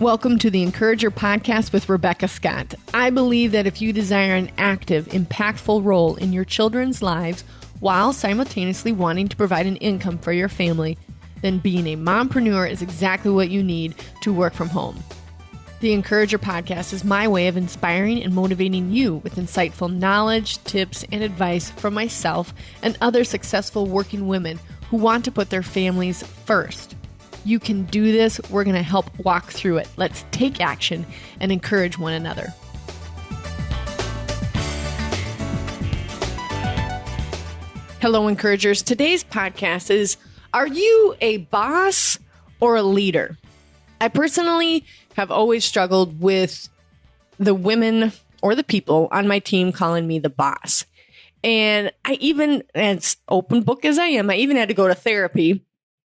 Welcome to the Encourager Podcast with Rebekah Scott. I believe that if you desire an active, impactful role in your children's lives while simultaneously wanting to provide an income for your family, then being a mompreneur is exactly what you need to work from home. The Encourager Podcast is my way of inspiring and motivating you with insightful knowledge, tips, and advice from myself and other successful working women who want to put their families first. You can do this. We're going to help walk through it. Let's take action and encourage one another. Hello, encouragers. Today's podcast is, are you a boss or a leader? I personally have always struggled with the women or the people on my team calling me the boss. And I even, as open book as I am, I even had to go to therapy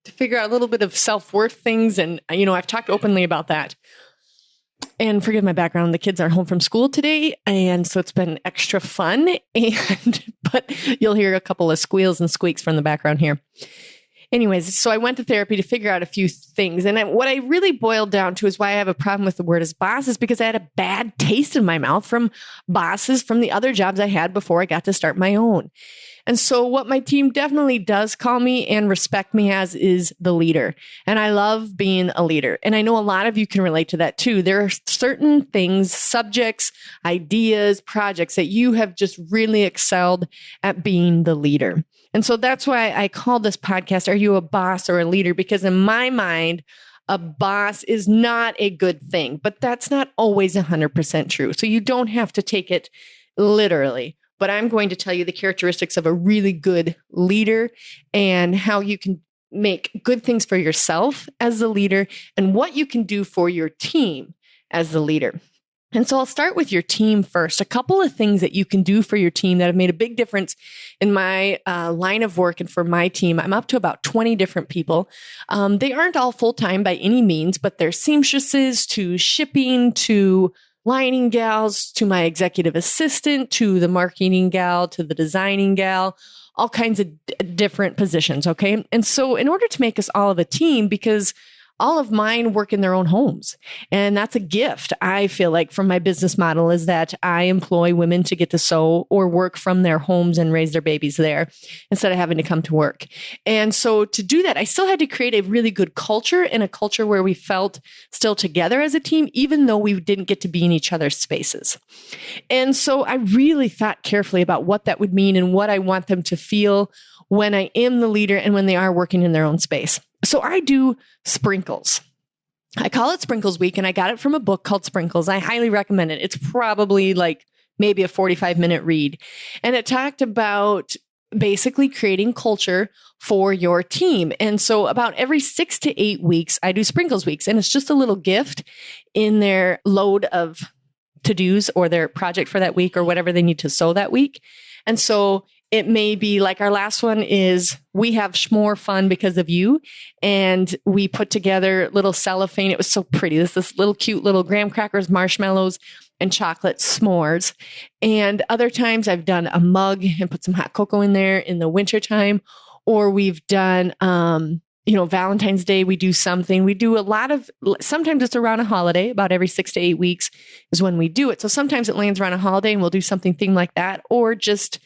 to figure out a little bit of self-worth things. And, I've talked openly about that. And forgive my background, the kids are home from school today. And so it's been extra fun. But you'll hear a couple of squeals and squeaks from the background here. Anyways, so I went to therapy to figure out a few things. And what I really boiled down to is why I have a problem with the word as boss is because I had a bad taste in my mouth from bosses from the other jobs I had before I got to start my own. And so what my team definitely does call me and respect me as is the leader. And I love being a leader. And I know a lot of you can relate to that too. There are certain things, subjects, ideas, projects that you have just really excelled at being the leader. And so that's why I call this podcast, Are You a Boss or a Leader? Because in my mind, a boss is not a good thing, but that's not always 100% true. So you don't have to take it literally. But I'm going to tell you the characteristics of a really good leader and how you can make good things for yourself as the leader and what you can do for your team as the leader. And so I'll start with your team first. A couple of things that you can do for your team that have made a big difference in my line of work and for my team. I'm up to about 20 different people. They aren't all full-time by any means, but they're seamstresses to shipping to lining gals, to my executive assistant, to the marketing gal, to the designing gal, all kinds of different positions, okay? And so in order to make us all of a team, because all of mine work in their own homes. And that's a gift, I feel like, from my business model is that I employ women to get to sew or work from their homes and raise their babies there instead of having to come to work. And so to do that, I still had to create a really good culture and a culture where we felt still together as a team, even though we didn't get to be in each other's spaces. And so I really thought carefully about what that would mean and what I want them to feel when I am the leader and when they are working in their own space. So I do sprinkles. I call it Sprinkles Week, and I got it from a book called Sprinkles. I highly recommend it. It's probably like maybe a 45-minute read. And it talked about basically creating culture for your team. And so about every 6 to 8 weeks, I do Sprinkles Weeks. And it's just a little gift in their load of to-dos or their project for that week or whatever they need to sew that week. And so it may be like our last one is we have more fun because of you. And we put together little cellophane. It was so pretty. This little cute little graham crackers, marshmallows, and chocolate s'mores. And other times I've done a mug and put some hot cocoa in there in the wintertime. Or we've done, Valentine's Day, we do something. We do a lot of, sometimes it's around a holiday, about every 6 to 8 weeks is when we do it. So sometimes it lands around a holiday and we'll do something like that, or just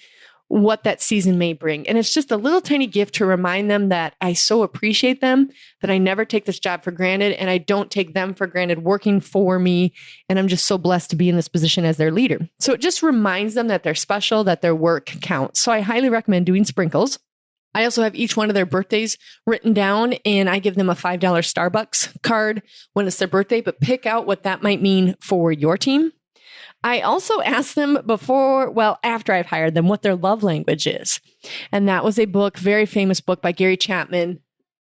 what that season may bring. And it's just a little tiny gift to remind them that I so appreciate them, that I never take this job for granted, and I don't take them for granted working for me. And I'm just so blessed to be in this position as their leader. So it just reminds them that they're special, that their work counts. So I highly recommend doing sprinkles. I also have each one of their birthdays written down, and I give them a $5 Starbucks card when it's their birthday, but pick out what that might mean for your team. I also asked them after I've hired them, what their love language is. And that was a book, very famous book by Gary Chapman.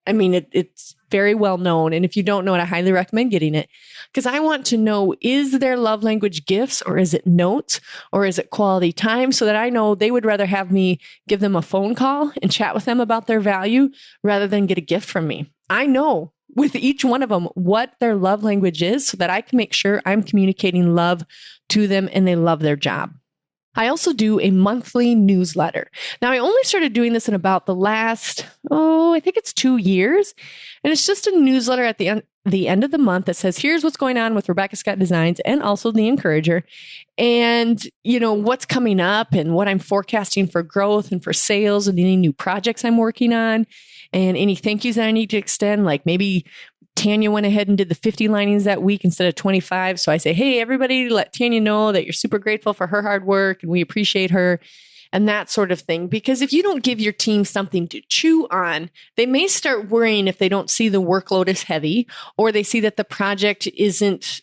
I mean, it's very well known. And if you don't know it, I highly recommend getting it because I want to know, is their love language gifts or is it notes or is it quality time so that I know they would rather have me give them a phone call and chat with them about their value rather than get a gift from me. I know with each one of them what their love language is so that I can make sure I'm communicating love to them and they love their job. I also do a monthly newsletter. Now, I only started doing this in about the last, I think it's 2 years. And it's just a newsletter at the the end of the month that says, here's what's going on with Rebekah Scott Designs and also the Encourager. And, what's coming up and what I'm forecasting for growth and for sales and any new projects I'm working on and any thank yous that I need to extend. Like maybe Tanya went ahead and did the 50 linings that week instead of 25. So I say, hey, everybody, let Tanya know that you're super grateful for her hard work and we appreciate her. And that sort of thing. Because if you don't give your team something to chew on, they may start worrying if they don't see the workload as heavy, or they see that the project isn't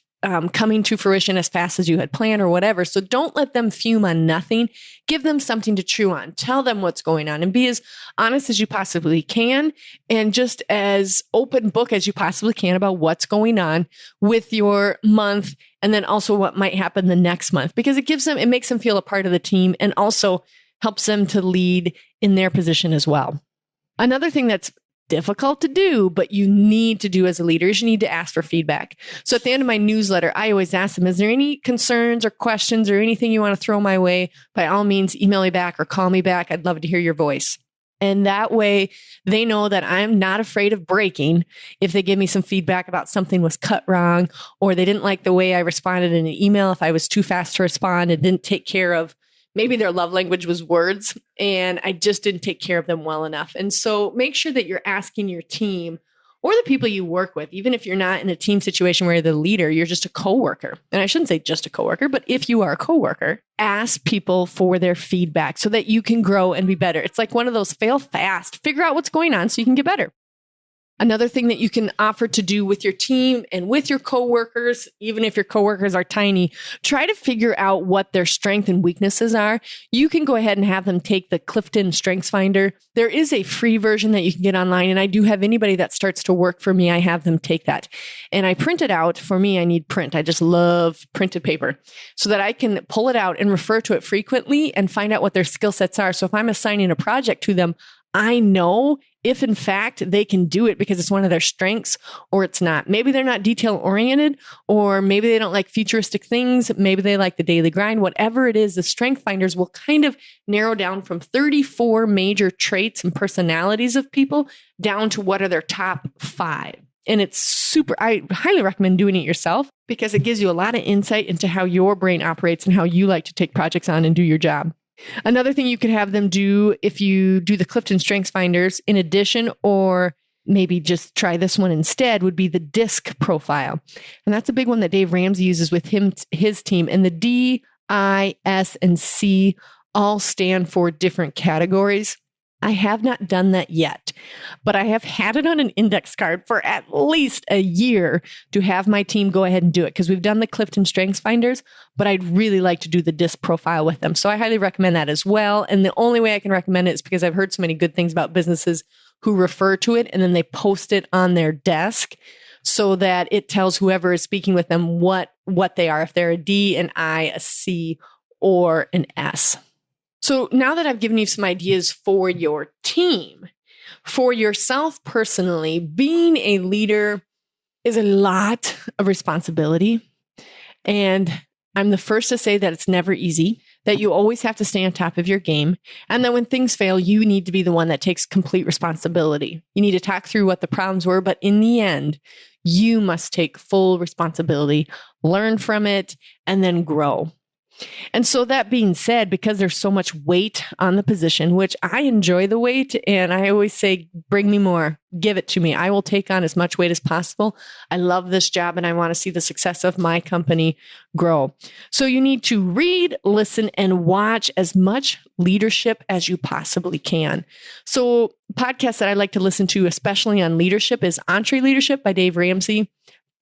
coming to fruition as fast as you had planned or whatever. So don't let them fume on nothing. Give them something to chew on. Tell them what's going on and be as honest as you possibly can and just as open book as you possibly can about what's going on with your month and then also what might happen the next month, because it makes them feel a part of the team and also helps them to lead in their position as well. Another thing that's difficult to do, but you need to do as a leader is you need to ask for feedback. So at the end of my newsletter, I always ask them, is there any concerns or questions or anything you want to throw my way? By all means, email me back or call me back. I'd love to hear your voice. And that way they know that I'm not afraid of breaking if they give me some feedback about something was cut wrong or they didn't like the way I responded in an email, if I was too fast to respond and didn't take care of maybe their love language was words and I just didn't take care of them well enough. And so make sure that you're asking your team or the people you work with, even if you're not in a team situation where you're the leader, you're just a coworker. And I shouldn't say just a coworker, but if you are a coworker, ask people for their feedback so that you can grow and be better. It's like one of those fail fast, figure out what's going on so you can get better. Another thing that you can offer to do with your team and with your coworkers, even if your coworkers are tiny, try to figure out what their strengths and weaknesses are. You can go ahead and have them take the Clifton Strengths Finder. There is a free version that you can get online, and I do have anybody that starts to work for me, I have them take that. And I print it out. For me, I need print. I just love printed paper so that I can pull it out and refer to it frequently and find out what their skill sets are. So if I'm assigning a project to them, I know if in fact they can do it because it's one of their strengths or it's not. Maybe they're not detail oriented, or maybe they don't like futuristic things. Maybe they like the daily grind. Whatever it is, the strength finders will kind of narrow down from 34 major traits and personalities of people down to what are their top 5. And it's super, I highly recommend doing it yourself because it gives you a lot of insight into how your brain operates and how you like to take projects on and do your job. Another thing you could have them do if you do the Clifton Strengths Finders in addition, or maybe just try this one instead, would be the DISC profile. And that's a big one that Dave Ramsey uses with his team. And the D, I, S, and C all stand for different categories. I have not done that yet, but I have had it on an index card for at least a year to have my team go ahead and do it because we've done the Clifton Strengths Finders, but I'd really like to do the DISC profile with them. So I highly recommend that as well. And the only way I can recommend it is because I've heard so many good things about businesses who refer to it and then they post it on their desk so that it tells whoever is speaking with them what they are, if they're a D, an I, a C, or an S. So now that I've given you some ideas for your team, for yourself personally, being a leader is a lot of responsibility. And I'm the first to say that it's never easy, that you always have to stay on top of your game. And that when things fail, you need to be the one that takes complete responsibility. You need to talk through what the problems were, but in the end, you must take full responsibility, learn from it, and then grow. And so that being said, because there's so much weight on the position, which I enjoy the weight, and I always say, bring me more, give it to me. I will take on as much weight as possible. I love this job and I want to see the success of my company grow. So you need to read, listen, and watch as much leadership as you possibly can. So podcasts that I like to listen to, especially on leadership, is EntreLeadership by Dave Ramsey.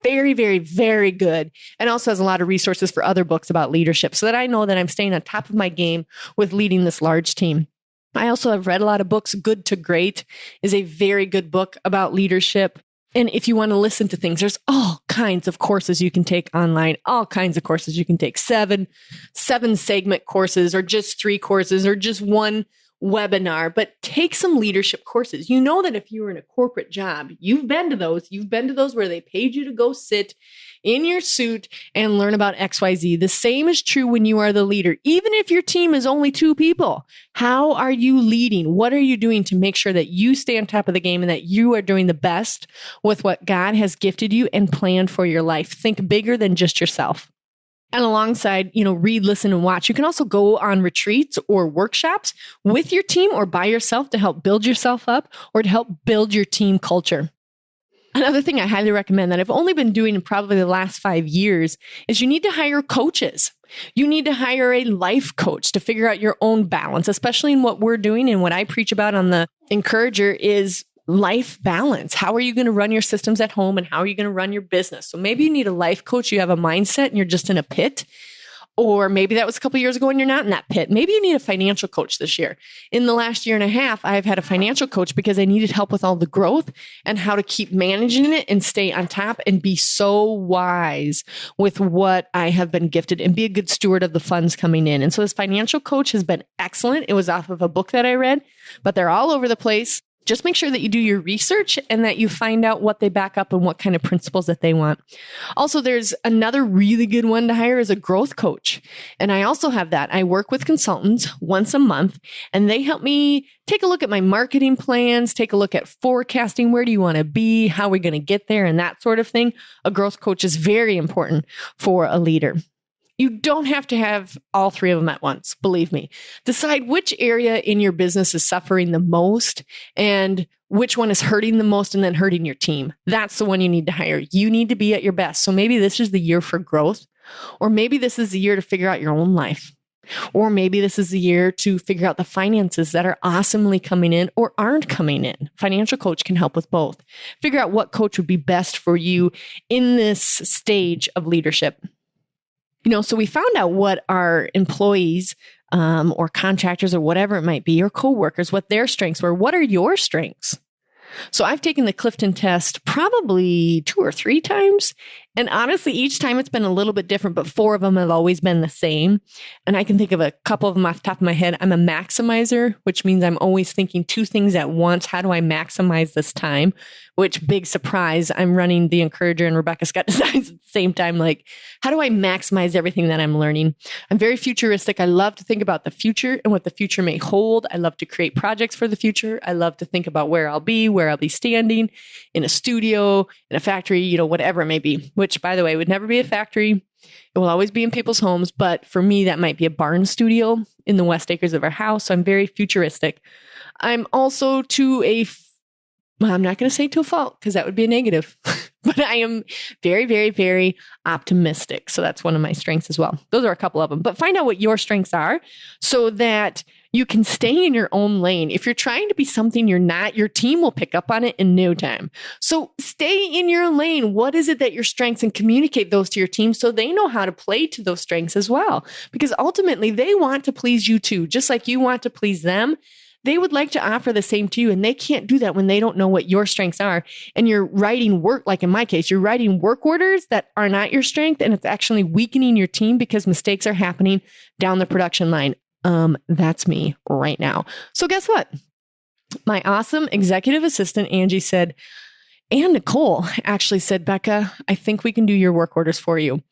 Very, very, very good. And also has a lot of resources for other books about leadership so that I know that I'm staying on top of my game with leading this large team. I also have read a lot of books. Good to Great is a very good book about leadership. And if you want to listen to things, there's all kinds of courses you can take online, all kinds of courses you can take, seven segment courses, or just 3 courses, or just one webinar, but take some leadership courses. You know that if you were in a corporate job, you've been to those where they paid you to go sit in your suit and learn about XYZ. The same is true when you are the leader. Even if your team is only 2 people, how are you leading? What are you doing to make sure that you stay on top of the game and that you are doing the best with what God has gifted you and planned for your life? Think bigger than just yourself. And alongside, read, listen, and watch. You can also go on retreats or workshops with your team or by yourself to help build yourself up or to help build your team culture. Another thing I highly recommend that I've only been doing in probably the last 5 years is you need to hire coaches. You need to hire a life coach to figure out your own balance, especially in what we're doing and what I preach about on the Encourager is life balance. How are you going to run your systems at home and how are you going to run your business? So maybe you need a life coach. You have a mindset and you're just in a pit. Or maybe that was a couple of years ago and you're not in that pit. Maybe you need a financial coach this year. In the last year and a half, I've had a financial coach because I needed help with all the growth and how to keep managing it and stay on top and be so wise with what I have been gifted and be a good steward of the funds coming in. And so this financial coach has been excellent. It was off of a book that I read, but they're all over the place. Just make sure that you do your research and that you find out what they back up and what kind of principles that they want. Also, there's another really good one to hire is a growth coach. And I also have that. I work with consultants once a month and they help me take a look at my marketing plans, take a look at forecasting. Where do you want to be? How are we going to get there? And that sort of thing. A growth coach is very important for a leader. You don't have to have all 3 of them at once, believe me. Decide which area in your business is suffering the most and which one is hurting the most and then hurting your team. That's the one you need to hire. You need to be at your best. So maybe this is the year for growth, or maybe this is the year to figure out your own life, or maybe this is the year to figure out the finances that are awesomely coming in or aren't coming in. Financial coach can help with both. Figure out what coach would be best for you in this stage of leadership. So we found out what our employees or contractors or whatever it might be, or coworkers, what their strengths were. What are your strengths? So I've taken the Clifton test probably 2 or 3 times. And honestly, each time it's been a little bit different, but 4 of them have always been the same. And I can think of a couple of them off the top of my head. I'm a maximizer, which means I'm always thinking 2 things at once. How do I maximize this time? Which, big surprise, I'm running the Encourager and Rebekah Scott Designs at the same time. Like, how do I maximize everything that I'm learning? I'm very futuristic. I love to think about the future and what the future may hold. I love to create projects for the future. I love to think about where I'll be standing in a studio, in a factory, whatever it may be, which, by the way, would never be a factory. It will always be in people's homes. But for me, that might be a barn studio in the West Acres of our house. So I'm very futuristic. I'm also I'm not going to say to a fault because that would be a negative, but I am very, very, very optimistic. So that's one of my strengths as well. Those are a couple of them, but find out what your strengths are so that you can stay in your own lane. If you're trying to be something you're not, your team will pick up on it in no time. So stay in your lane. What is it that your strengths, and communicate those to your team so they know how to play to those strengths as well. Because ultimately they want to please you too, just like you want to please them. They would like to offer the same to you, and they can't do that when they don't know what your strengths are. And you're writing work, like in my case, you're writing work orders that are not your strength, and it's actually weakening your team because mistakes are happening down the production line. That's me right now. So guess what? My awesome executive assistant, Angie, said, and Nicole actually said, Becca, I think we can do your work orders for you.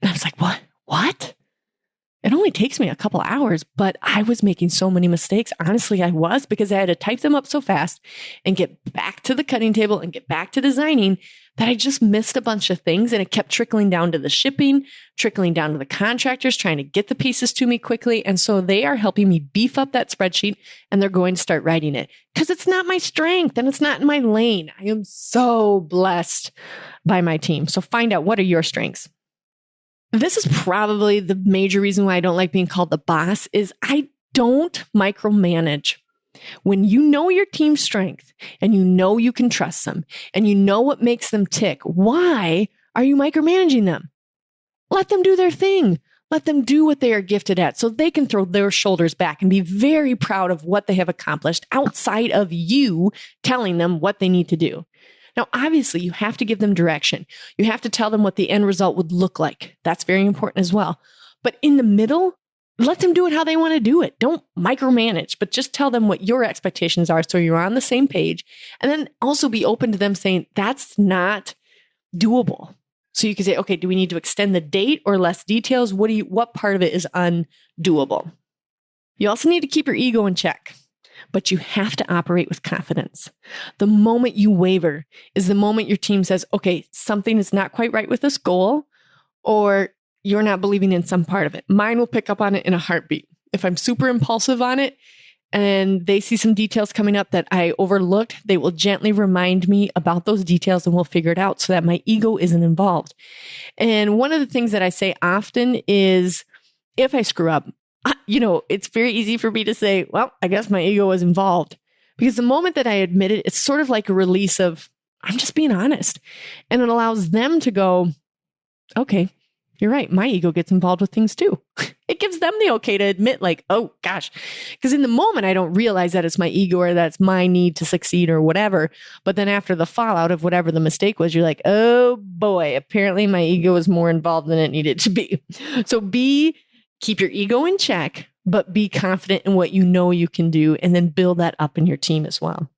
And I was like, what? It only takes me a couple hours, but I was making so many mistakes. Honestly, I was, because I had to type them up so fast and get back to the cutting table and get back to designing that I just missed a bunch of things. And it kept trickling down to the shipping, trickling down to the contractors, trying to get the pieces to me quickly. And so they are helping me beef up that spreadsheet, and they're going to start writing it because it's not my strength and it's not in my lane. I am so blessed by my team. So find out, what are your strengths? This is probably the major reason why I don't like being called the boss, is I don't micromanage. When you know your team's strength and you know you can trust them and you know what makes them tick, why are you micromanaging them? Let them do their thing. Let them do what they are gifted at so they can throw their shoulders back and be very proud of what they have accomplished outside of you telling them what they need to do. Now, obviously, you have to give them direction. You have to tell them what the end result would look like. That's very important as well. But in the middle, let them do it how they want to do it. Don't micromanage, but just tell them what your expectations are so you're on the same page. And then also be open to them saying, that's not doable. So you can say, okay, do we need to extend the date or less details? What part of it is undoable? You also need to keep your ego in check, but you have to operate with confidence. The moment you waver is the moment your team says, okay, something is not quite right with this goal, or you're not believing in some part of it. Mine will pick up on it in a heartbeat. If I'm super impulsive on it and they see some details coming up that I overlooked, they will gently remind me about those details and we'll figure it out so that my ego isn't involved. And one of the things that I say often is, if I screw up, it's very easy for me to say, well, I guess my ego was involved. Because the moment that I admit it, it's sort of like a release of, I'm just being honest. And it allows them to go, okay, you're right. My ego gets involved with things too. It gives them the okay to admit like, oh gosh, because in the moment, I don't realize that it's my ego or that's my need to succeed or whatever. But then after the fallout of whatever the mistake was, you're like, oh boy, apparently my ego was more involved than it needed to be. So keep your ego in check, but be confident in what you know you can do and then build that up in your team as well.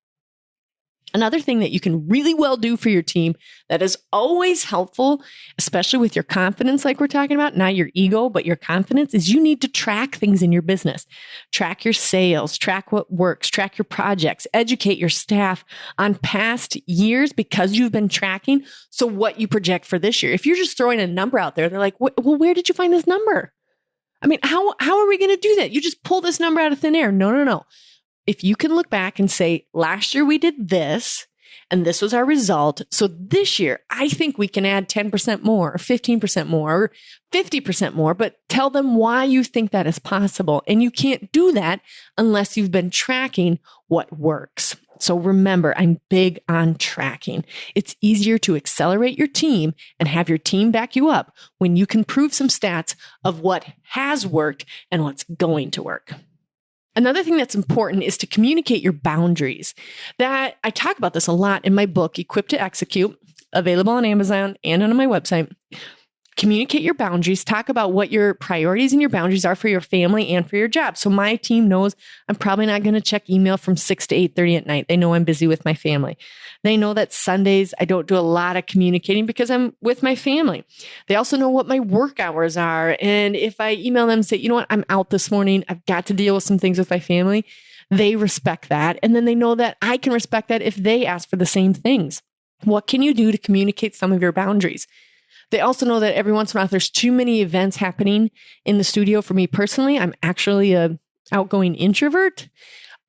Another thing that you can really well do for your team that is always helpful, especially with your confidence, like we're talking about, not your ego, but your confidence, is you need to track things in your business. Track your sales, track what works, track your projects, educate your staff on past years because you've been tracking. So what you project for this year. If you're just throwing a number out there, they're like, well, where did you find this number? I mean, how are we going to do that? You just pull this number out of thin air. No. If you can look back and say, last year we did this, and this was our result. So this year, I think we can add 10% more, or 15% more, or 50% more, but tell them why you think that is possible. And you can't do that unless you've been tracking what works. So remember, I'm big on tracking. It's easier to accelerate your team and have your team back you up when you can prove some stats of what has worked and what's going to work. Another thing that's important is to communicate your boundaries. That I talk about this a lot in my book, Equipped to Execute, available on Amazon and on my website. Communicate your boundaries. Talk about what your priorities and your boundaries are for your family and for your job. So my team knows I'm probably not going to check email from 6 to 8:30 at night. They know I'm busy with my family. They know that Sundays I don't do a lot of communicating because I'm with my family. They also know what my work hours are. And if I email them and say, you know what, I'm out this morning, I've got to deal with some things with my family, they respect that. And then they know that I can respect that if they ask for the same things. What can you do to communicate some of your boundaries? They also know that every once in a while, there's too many events happening in the studio. For me personally, I'm actually an outgoing introvert.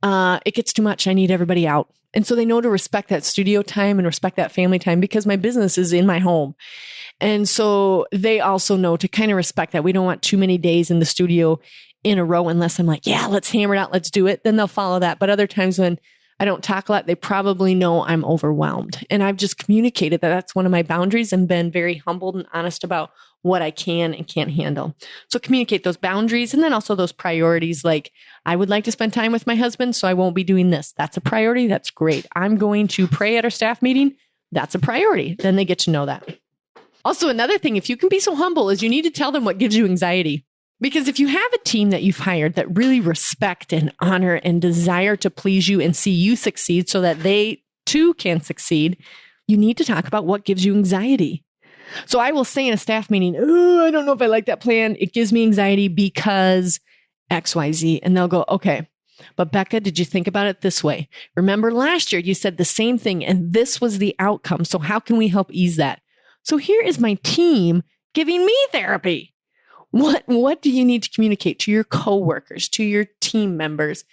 It gets too much. I need everybody out. And so they know to respect that studio time and respect that family time because my business is in my home. And so they also know to kind of respect that. We don't want too many days in the studio in a row unless I'm like, yeah, let's hammer it out. Let's do it. Then they'll follow that. But other times when I don't talk a lot, they probably know I'm overwhelmed. And I've just communicated that that's one of my boundaries and been very humbled and honest about what I can and can't handle. So communicate those boundaries and then also those priorities. Like, I would like to spend time with my husband, so I won't be doing this. That's a priority. That's great. I'm going to pray at our staff meeting. That's a priority. Then they get to know that. Also, another thing, if you can be so humble, is you need to tell them what gives you anxiety. Because if you have a team that you've hired that really respect and honor and desire to please you and see you succeed so that they too can succeed, you need to talk about what gives you anxiety. So I will say in a staff meeting, oh, I don't know if I like that plan. It gives me anxiety because XYZ. And they'll go, okay, but Becca, did you think about it this way? Remember last year you said the same thing and this was the outcome. So how can we help ease that? So here is my team giving me therapy. What do you need to communicate to your coworkers, to your team members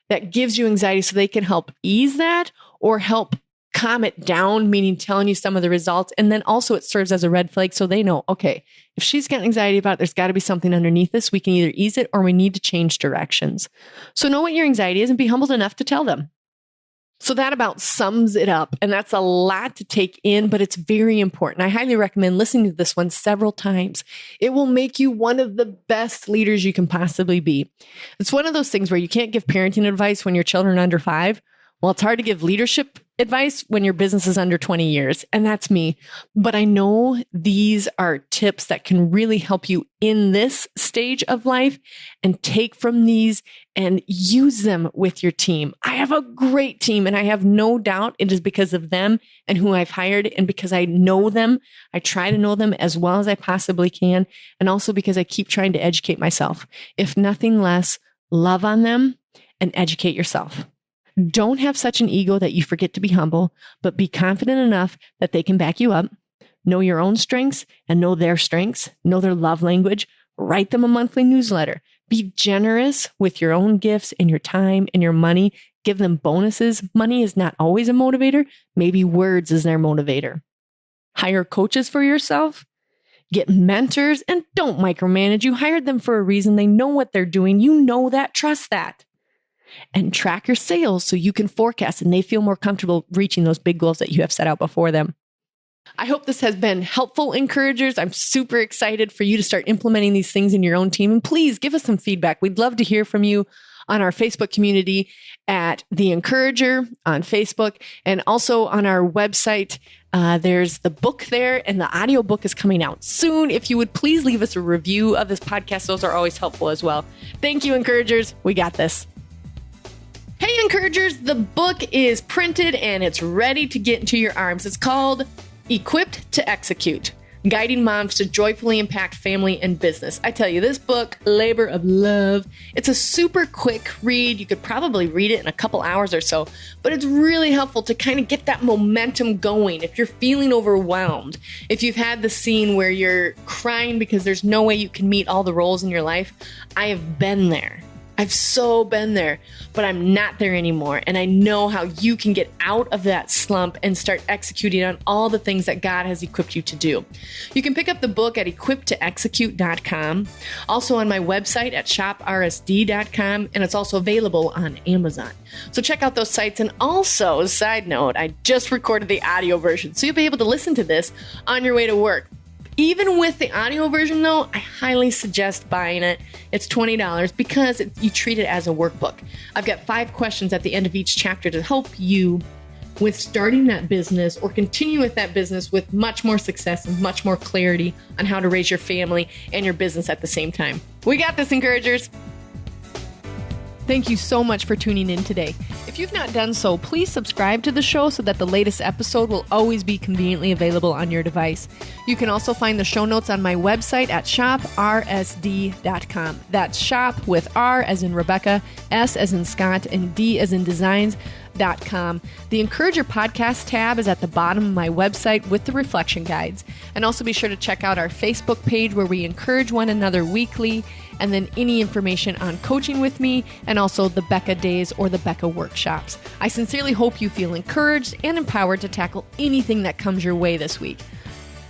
that gives you anxiety so they can help ease that or help calm it down, meaning telling you some of the results. And then also it serves as a red flag so they know, okay, if she's got anxiety about it, there's got to be something underneath this. We can either ease it or we need to change directions. So know what your anxiety is and be humbled enough to tell them. So that about sums it up. And that's a lot to take in, but it's very important. I highly recommend listening to this one several times. It will make you one of the best leaders you can possibly be. It's one of those things where you can't give parenting advice when your children are under 5. Well, it's hard to give leadership advice when your business is under 20 years, and that's me. But I know these are tips that can really help you in this stage of life, and take from these and use them with your team. I have a great team, and I have no doubt it is because of them and who I've hired, and because I know them. I try to know them as well as I possibly can, and also because I keep trying to educate myself. If nothing less, love on them and educate yourself. Don't have such an ego that you forget to be humble, but be confident enough that they can back you up. Know your own strengths and know their strengths. Know their love language. Write them a monthly newsletter. Be generous with your own gifts and your time and your money. Give them bonuses. Money is not always a motivator. Maybe words is their motivator. Hire coaches for yourself. Get mentors, and don't micromanage. You hired them for a reason. They know what they're doing. You know that. Trust that. And track your sales so you can forecast and they feel more comfortable reaching those big goals that you have set out before them. I hope this has been helpful, encouragers. I'm super excited for you to start implementing these things in your own team. And please give us some feedback. We'd love to hear from you on our Facebook community at The Encourager on Facebook, and also on our website. There's the book there, and the audiobook is coming out soon. If you would please leave us a review of this podcast, those are always helpful as well. Thank you, encouragers. We got this. Hey, encouragers, the book is printed and it's ready to get into your arms. It's called Equipped to Execute, Guiding Moms to Joyfully Impact Family and Business. I tell you, this book, labor of love. It's a super quick read. You could probably read it in a couple hours or so, but it's really helpful to kind of get that momentum going. If you're feeling overwhelmed, if you've had the scene where you're crying because there's no way you can meet all the roles in your life, I have been there. I've so been there, but I'm not there anymore. And I know how you can get out of that slump and start executing on all the things that God has equipped you to do. You can pick up the book at equippedtoexecute.com, also on my website at shoprsd.com, and it's also available on Amazon. So check out those sites. And also, side note, I just recorded the audio version, so you'll be able to listen to this on your way to work. Even with the audio version, though, I highly suggest buying it. It's $20 because you treat it as a workbook. I've got 5 questions at the end of each chapter to help you with starting that business or continue with that business with much more success and much more clarity on how to raise your family and your business at the same time. We got this, encouragers. Thank you so much for tuning in today. If you've not done so, please subscribe to the show so that the latest episode will always be conveniently available on your device. You can also find the show notes on my website at shoprsd.com. That's shop with R as in Rebekah, S as in Scott, and D as in designs.com. The Encourager Podcast tab is at the bottom of my website with the reflection guides. And also be sure to check out our Facebook page where we encourage one another weekly, and then any information on coaching with me, and also the Becca Days or the Becca Workshops. I sincerely hope you feel encouraged and empowered to tackle anything that comes your way this week.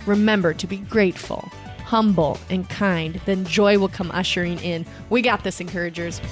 Remember to be grateful, humble, and kind, then joy will come ushering in. We got this, encouragers.